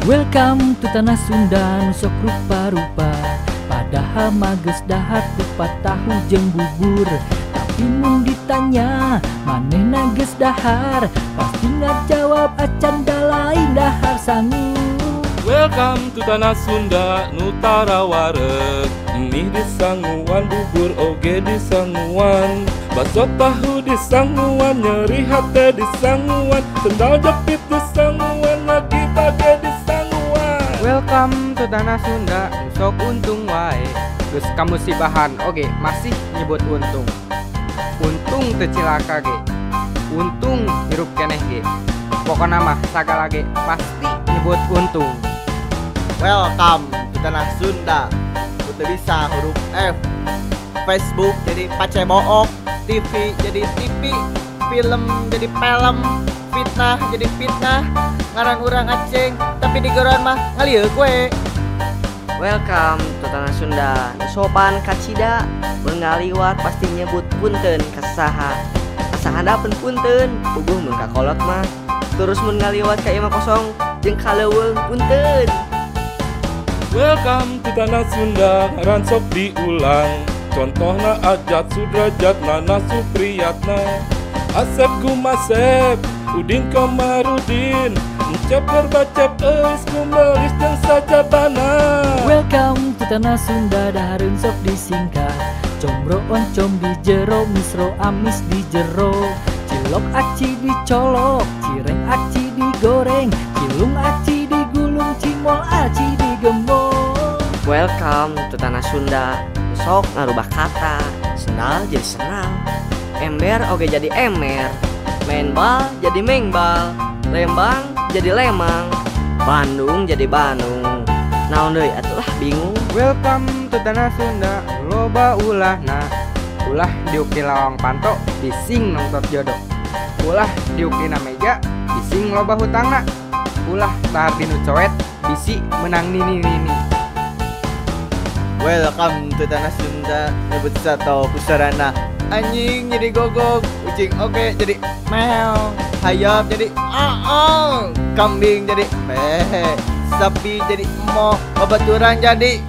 Welcome to tanah Sunda nusok rupa-rupa. Padahal mages dahar kupat tahu jeung bubur. Tapi mun ditanya maneh nages dahar, pasti ngajawab acan lain dahar sangu. Welcome to tanah Sunda nutara wareg. Mie disanguan, bubur oge disanguan, bakso tahu disanguan, nyeri hate disanguan, sendal jepit disanguan, lagi bage disanguan. Welcome to tanah Sunda, sok untung wae. Geus kamu si bahan oge masih nyebut untung. Untung teu cilaka ge. Untung hirup keneh ge. Pokona mah sagala ge pasti nyebut untung. Welcome to tanah Sunda. Udah bisa huruf F. Facebook jadi pacebook, TV jadi TV, film jadi film, fitnah jadi fitnah, ngaran urang aceng tapi digeron mah ngalieu kue. Welcome to tanah Sunda, sopan kacida, mengaliwat pasti nyebut punten kasaha. Kasaha dapen punten, puguh mun kakolot mah. Terus mun ngaliwat ka imah kosong jeung kaleuweung punten. Welcome to tanah Sunda, ngaran sok diulang. Contohna Ajat Sudrajatna na Supriyatna, Asep Gumasep, Udin Komarudin, Encep Gerbacep Eis Kumelis jeung Sajabana. Welcome to tanah Sunda dahareun sok disingkat. Combro oncom di jero, misro amis di jero, cilok aci dicolok, cireng aci digoreng, cilung aci digulung, cimol aci digembok. Welcome to tanah Sunda, sok ngarubah kata. Sendal jadi senal, ember oge jadi emer, main bal jadi mengbal, lembang jadi lemang, Bandung jadi Bandung. Naon deui atuh bingung. Welcome to tanah Sunda, loba ulahna. Ulah diuki lawang panto, bising nongtot jodoh. Ulah diuki na meja, bising loba hutangna. Ulah tahar dinu coet, bisi menang nini. Welcome to tanah Sunda, nyebut sato pusarana. Anjing jadi gogok, kucing oke jadi meow, hayap jadi kambing jadi meh, sapi jadi mo, babaturan jadi